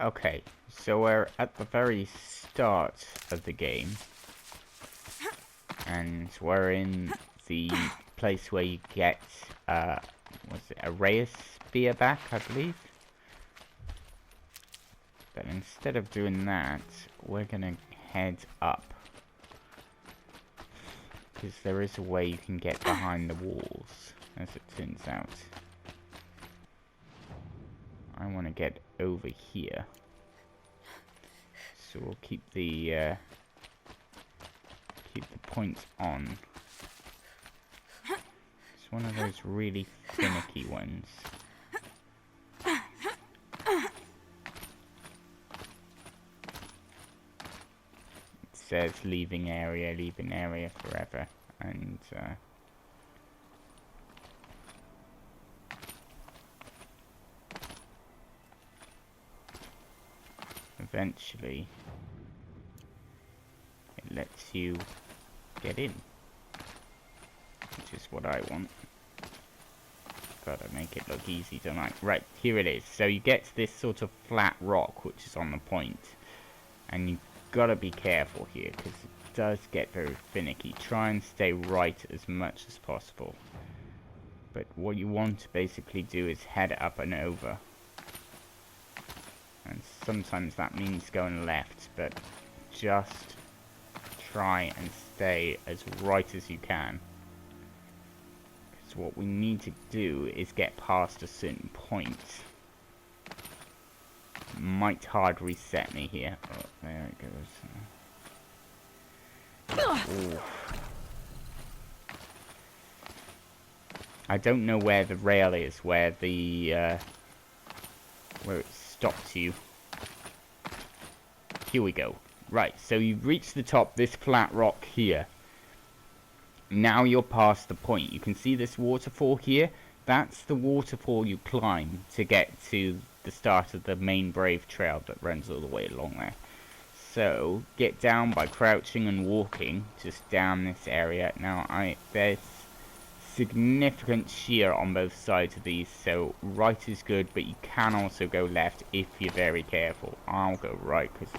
Okay, so we're at the very start of the game. And we're in the place where you get, what's it, a Reyes spear back, I believe? But instead of doing that, we're gonna head up. Because there is a way you can get behind the walls, as it turns out. I want to get over here. So we'll keep the points on. It's one of those really finicky ones. It says leaving area forever, and eventually it lets you get in, which is what I want. Gotta make it look easy, don't I? Right, here it is. So you get to this sort of flat rock which is on the point, and you gotta be careful here because it does get very finicky. Try and stay right as much as possible, but what you want to basically do is head up and over, and sometimes that means going left, but just try and stay as right as you can, because what we need to do is get past a certain point. Might hard reset me here. Oh, there it goes. Ooh. I don't know where the rail is, where the where it stops you. Here we go. Right, so you've reached the top, this flat rock here. Now you're past the point. You can see this waterfall here. That's the waterfall you climb to get to the start of the main Brave Trail that runs all the way along there. So, get down by crouching and walking just down this area. Now, there's significant shear on both sides of these, so right is good, but you can also go left if you're very careful. I'll go right because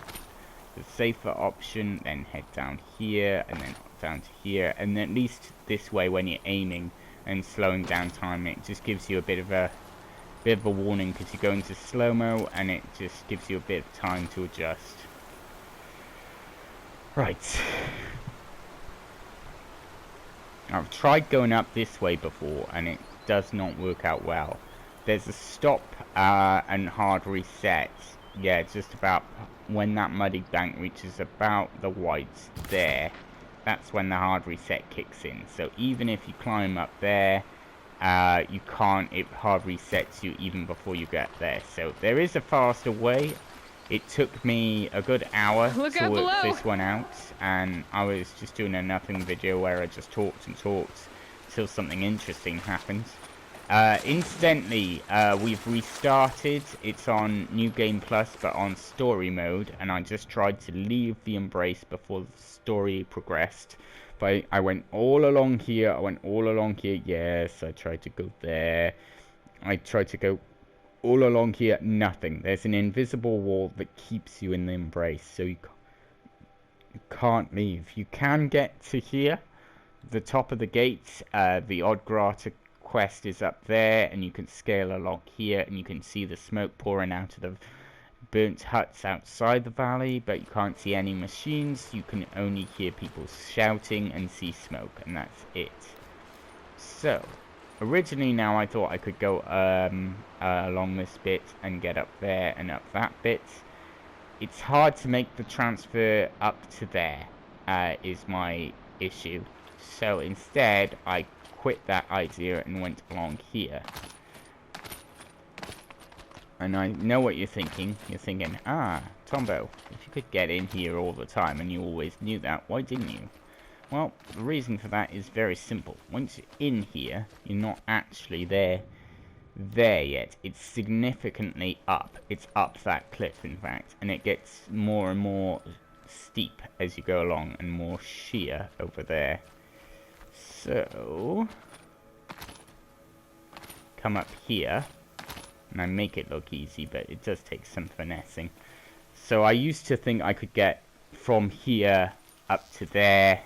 the safer option, then head down here and then down to here, and at least this way when you're aiming and slowing down time, it just gives you a bit of a warning because you go into slow-mo and it just gives you a bit of time to adjust. Right. I've tried going up this way before and it does not work out well. There's a stop and hard reset. Yeah, just about when that muddy bank reaches about the whites there, that's when the hard reset kicks in. So even if you climb up there, you can't, it hard resets you even before you get there. So there is a faster way. It took me a good hour to work this one out, and I was just doing a nothing video where I just talked and talked till something interesting happened. Incidentally, we've restarted. It's on New Game Plus, but on story mode, and I just tried to leave the embrace before the story progressed. But I went all along here, yes, I tried to go there, I tried to go all along here, nothing. There's an invisible wall that keeps you in the embrace, so you can't leave. You can get to here, the top of the gates. The Oddgrata quest is up there, and you can scale along here, and you can see the smoke pouring out of the burnt huts outside the valley, but you can't see any machines. You can only hear people shouting and see smoke, and that's it. So originally, now I thought I could go along this bit and get up there and up that bit. It's hard to make the transfer up to there, is my issue. So instead, I quit that idea and went along here. And I know what you're thinking. You're thinking, Tombo, if you could get in here all the time and you always knew that, why didn't you? Well, the reason for that is very simple. Once you're in here, you're not actually there yet. It's significantly up. It's up that cliff, in fact, and it gets more and more steep as you go along and more sheer over there. So come up here. And I make it look easy, but it does take some finessing. So I used to think I could get from here up to there,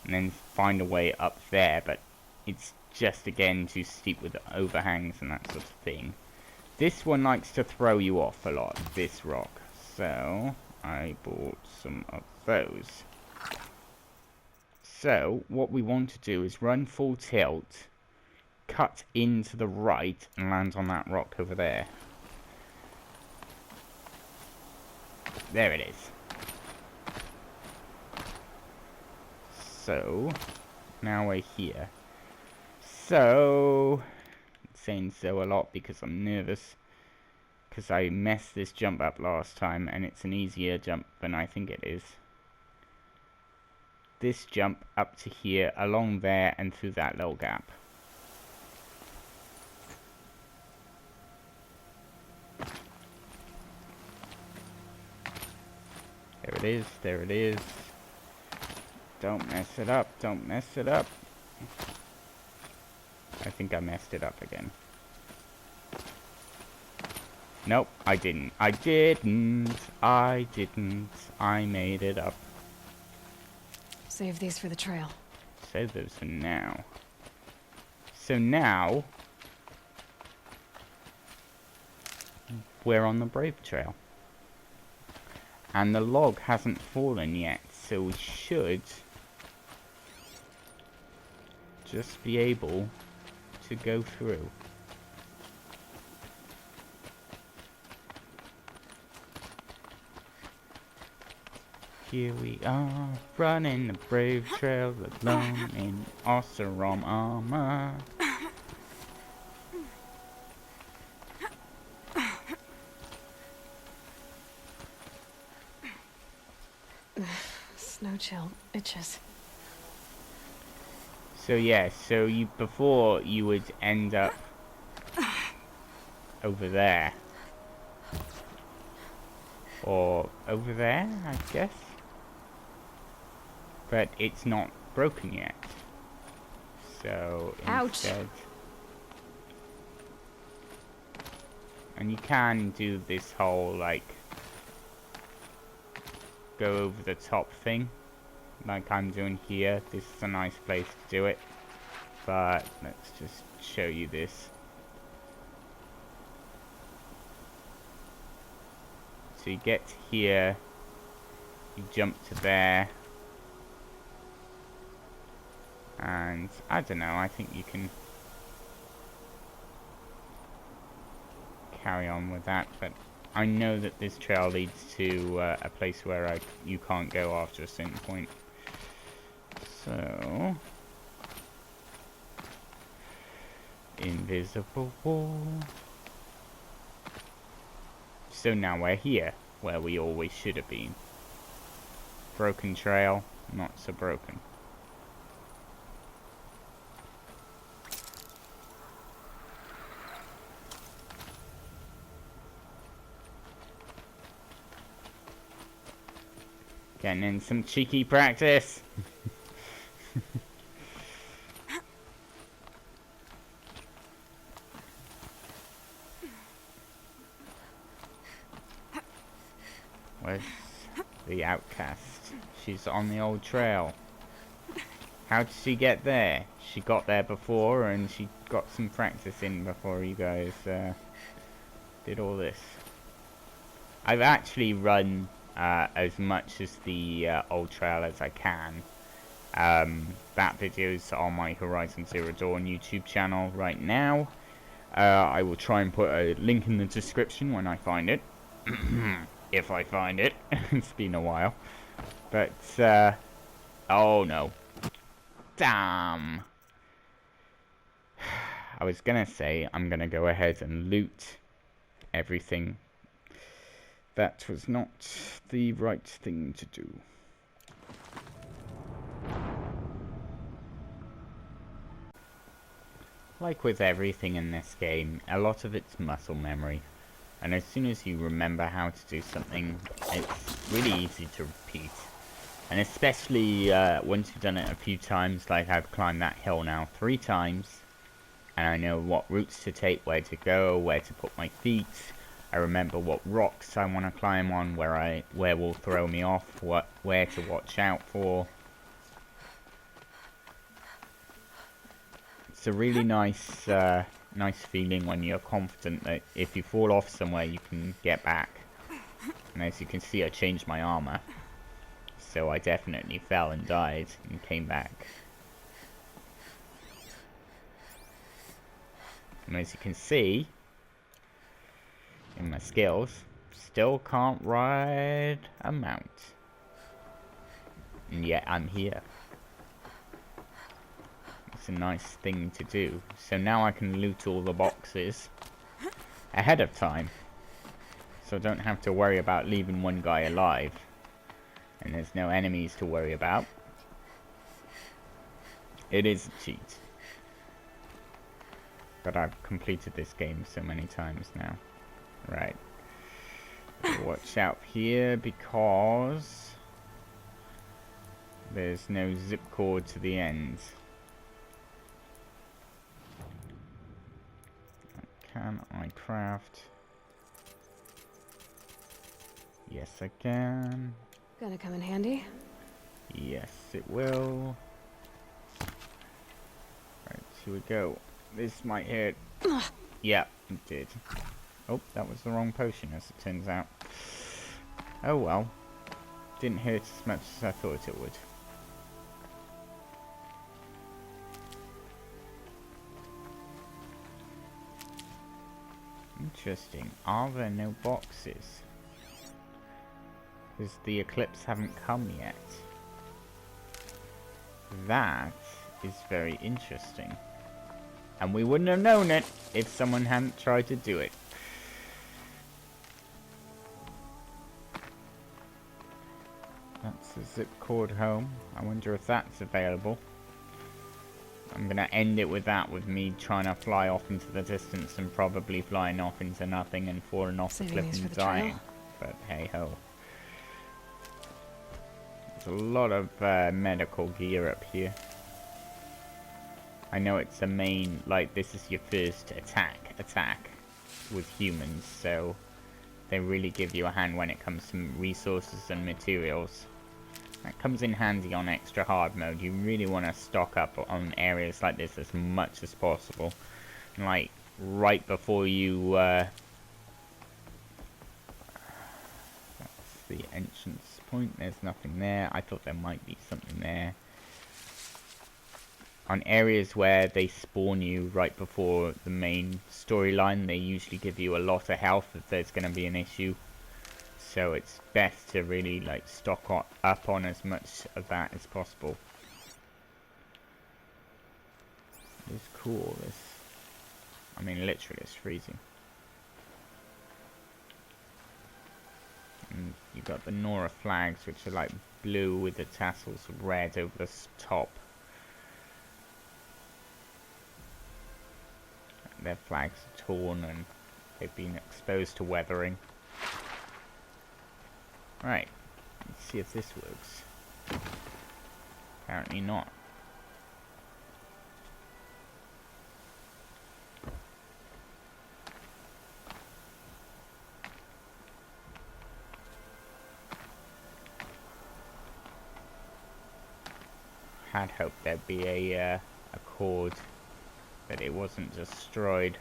and then find a way up there, but it's just, again, too steep with the overhangs and that sort of thing. This one likes to throw you off a lot, this rock. So I bought some of those. So what we want to do is run full tilt, cut into the right, and land on that rock over there. There it is. So now we're here. So I'm saying so a lot because I'm nervous, because I messed this jump up last time, and it's an easier jump than I think it is. This jump up to here, along there, and through that little gap. There it is, there it is. Don't mess it up, don't mess it up. I think I messed it up again. Nope, I didn't. I didn't. I made it up. Save these for the trail. Save those for now. So now we're on the Brave Trail. And the log hasn't fallen yet, so we should just be able to go through. Here we are, running the Brave Trail alone in Oseram armor. Snow chill itches. So yeah, so before you would end up over there. Or over there, I guess. But it's not broken yet. So instead... Ouch. And you can do this whole, like, go over the top thing, like I'm doing here. This is a nice place to do it, but let's just show you this. So you get to here, you jump to there, and I don't know, I think you can carry on with that, but I know that this trail leads to a place where you can't go after a certain point. So, invisible wall. So now we're here, where we always should have been. Broken trail, not so broken. Getting in some cheeky practice. Where's the outcast? She's on the old trail. How did she get there? She got there before, and she got some practice in before you guys did all this. I've actually run as much as the old trail as I can. That video's on my Horizon Zero Dawn YouTube channel right now. I will try and put a link in the description when I find it. If I find it. It's been a while. But, oh no. Damn. I was gonna say I'm gonna go ahead and loot everything. That was not the right thing to do. Like with everything in this game, a lot of it's muscle memory. And as soon as you remember how to do something, it's really easy to repeat. And especially once you've done it a few times, like I've climbed that hill now 3 times. And I know what routes to take, where to go, where to put my feet. I remember what rocks I want to climb on, where will throw me off, where to watch out for. It's a really nice feeling when you're confident that if you fall off somewhere, you can get back. And as you can see, I changed my armor. So I definitely fell and died and came back. And as you can see, in my skills, still can't ride a mount. And yet I'm here. It's a nice thing to do. So now I can loot all the boxes ahead of time. So I don't have to worry about leaving one guy alive. And there's no enemies to worry about. It is a cheat. But I've completed this game so many times now. Right. Watch out here because there's no zip cord to the end. Can I craft? Yes, I can. Gonna come in handy? Yes, it will. Right, here we go. This might hurt. Yeah, it did. Oh, that was the wrong potion, as it turns out. Oh well. Didn't hurt as much as I thought it would. Interesting. Are there no boxes? Because the eclipse haven't come yet. That is very interesting. And we wouldn't have known it if someone hadn't tried to do it. That's a zip cord home. I wonder if that's available. I'm going to end it with that, with me trying to fly off into the distance and probably flying off into nothing and falling off the cliff and dying. But hey ho. There's a lot of medical gear up here. I know it's a main, like, this is your first attack with humans, so they really give you a hand when it comes to resources and materials. That comes in handy on extra hard mode. You really want to stock up on areas like this as much as possible. Like, right before you, that's the entrance point. There's nothing there. I thought there might be something there. On areas where they spawn you right before the main storyline, they usually give you a lot of health if there's going to be an issue. So it's best to really like stock up on as much of that as possible. It's cool. I mean, literally, it's freezing. And you've got the Nora flags, which are like blue with the tassels of red over the top. Their flags are torn and they've been exposed to weathering. Right, let's see if this works. Apparently not. Had hoped there'd be a cord, but it wasn't destroyed.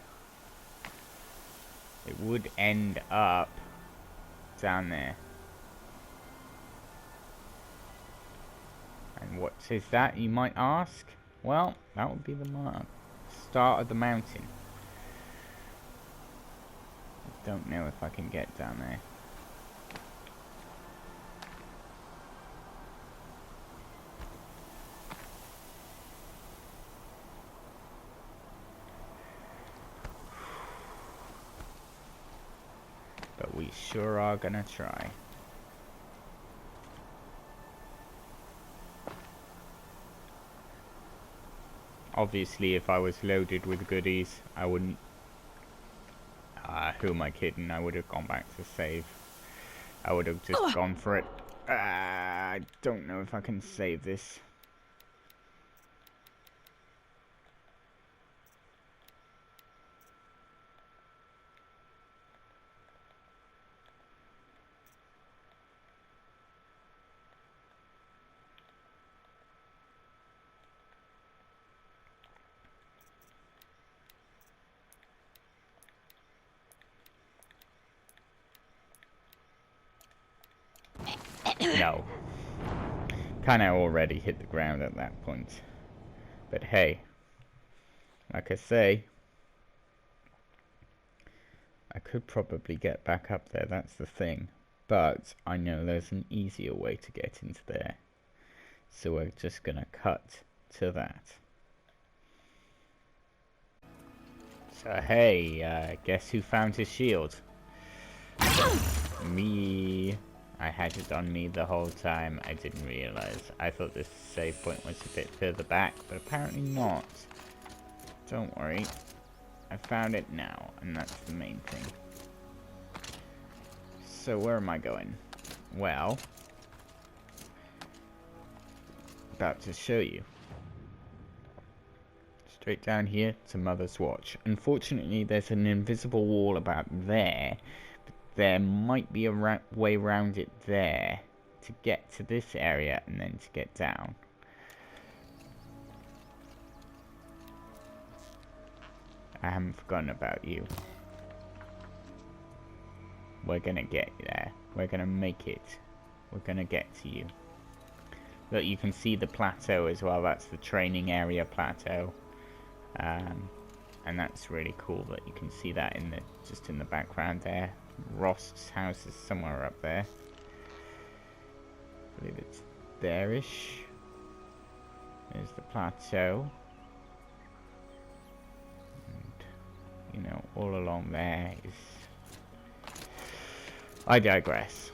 It would end up down there. And what is that, you might ask? Well, that would be the start of the mountain. I don't know if I can get down there. But we sure are gonna try. Obviously, if I was loaded with goodies, I wouldn't... who am I kidding? I would have gone back to save. I would have just gone for it. I don't know if I can save this. No. Kinda already hit the ground at that point. But hey, like I say, I could probably get back up there, that's the thing. But I know there's an easier way to get into there. So we're just gonna cut to that. So hey, guess who found his shield? Me. I had it on me the whole time. I didn't realize. I thought this save point was a bit further back, but apparently not. Don't worry. I found it now, and that's the main thing. So where am I going? Well, about to show you. Straight down here to Mother's Watch. Unfortunately, there's an invisible wall about there. But there might be a way around it there to get to this area and then to get down. I haven't forgotten about you. We're gonna get there. We're gonna make it. We're gonna get to you. Look, you can see the plateau as well. That's the training area plateau. And that's really cool that you can see that in the just in the background there. Rost's house is somewhere up there. I believe it's there-ish. There's the plateau. And, you know, all along there is... I digress.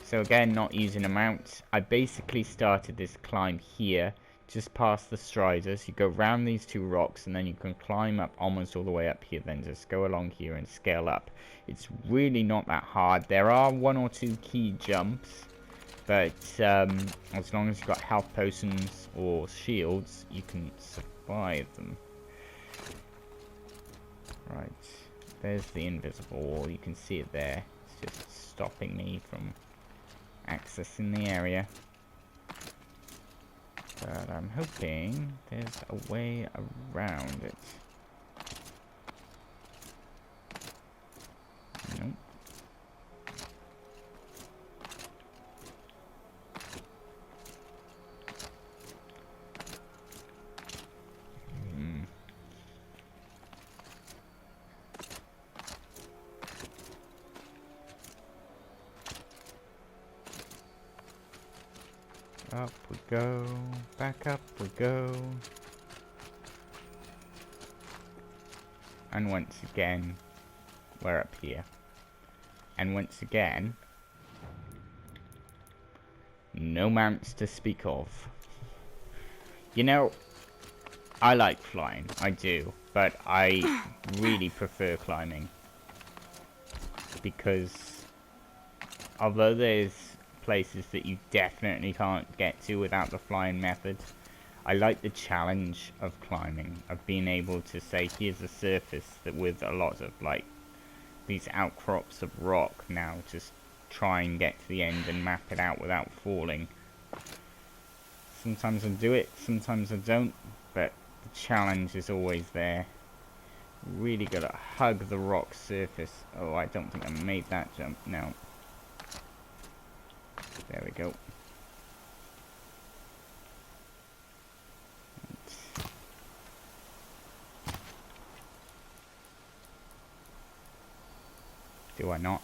So again, not using a mount. I basically started this climb here, just past the striders. You go round these two rocks and then you can climb up almost all the way up here, then just go along here and scale up. It's really not that hard. There are one or two key jumps, but as long as you've got health potions or shields, you can survive them. Right, there's the invisible wall. You can see it there. It's just stopping me from accessing the area. But I'm hoping there's a way around it. Nope. Up we go, back up we go. And once again, we're up here. And once again, no mounts to speak of. You know, I like flying, I do, but I really prefer climbing. Because although there's places that you definitely can't get to without the flying method, I like the challenge of climbing, of being able to say, here's a surface that with a lot of like these outcrops of rock, now just try and get to the end and map it out without falling. Sometimes I do it, sometimes I don't, but the challenge is always there. Really gotta hug the rock surface. Oh, I don't think I made that jump. No. There we go. Do I not?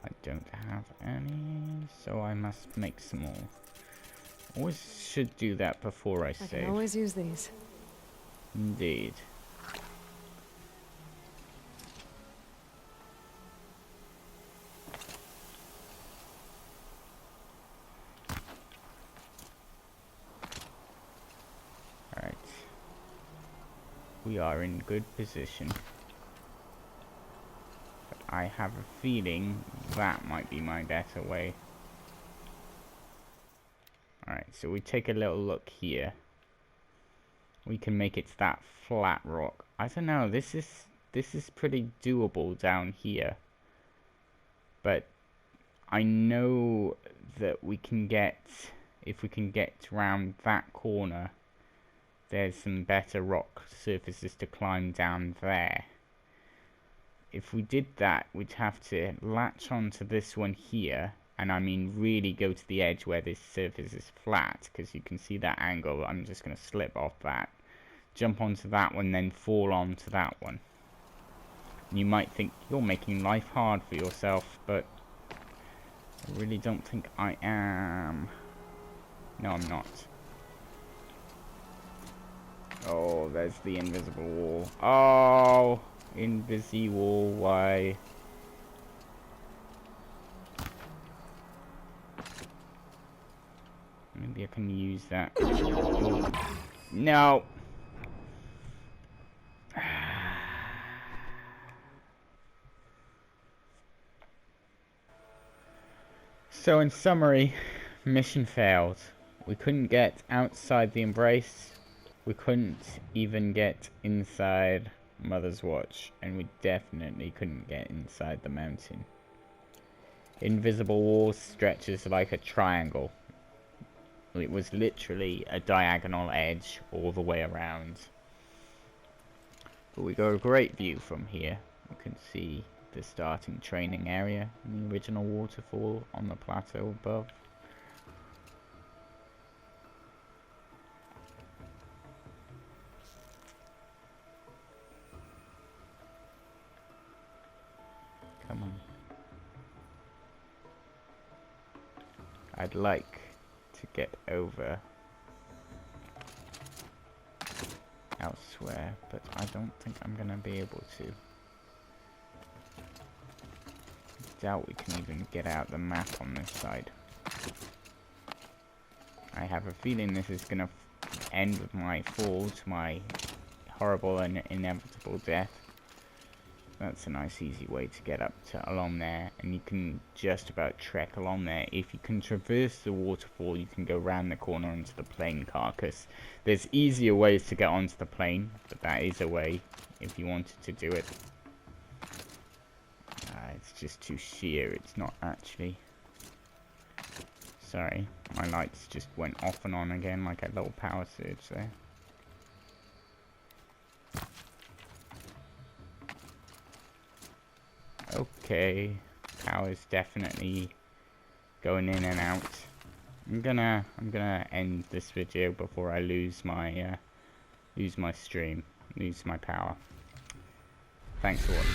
I don't have any, so I must make some more. Always should do that before I save. I can always use these. Indeed. Alright. We are in good position. But I have a feeling that might be my better way. Alright, so we take a little look here. We can make it that flat rock. I don't know, this is pretty doable down here. But I know that we can get, if we can get around that corner, there's some better rock surfaces to climb down there. If we did that, we'd have to latch onto this one here, and I mean really go to the edge where this surface is flat, because you can see that angle. I'm just going to slip off that, jump onto that one, then fall onto that one. You might think you're making life hard for yourself, but I really don't think I am. No, I'm not. Oh, there's the invisible wall. Oh, invisible, why? Maybe I can use that. Ooh. No. So in summary, mission failed. We couldn't get outside the embrace. We couldn't even get inside Mother's Watch. And we definitely couldn't get inside the mountain. Invisible wall stretches like a triangle. It was literally a diagonal edge all the way around. But we got a great view from here. You can see the starting training area and the original waterfall on the plateau above. Come on. I'd like to get over elsewhere, but I don't think I'm gonna be able to. Doubt we can even get out the map on this side. I have a feeling this is gonna end with my fall to my horrible and inevitable death. That's a nice easy way to get up to along there, and you can just about trek along there. If you can traverse the waterfall, you can go round the corner onto the plane carcass. There's easier ways to get onto the plane, but that is a way if you wanted to do it. It's just too sheer, it's not actually. Sorry, my lights just went off and on again like a little power surge there. Okay, power's definitely going in and out. I'm gonna end this video before I lose my stream, lose my power. Thanks for watching.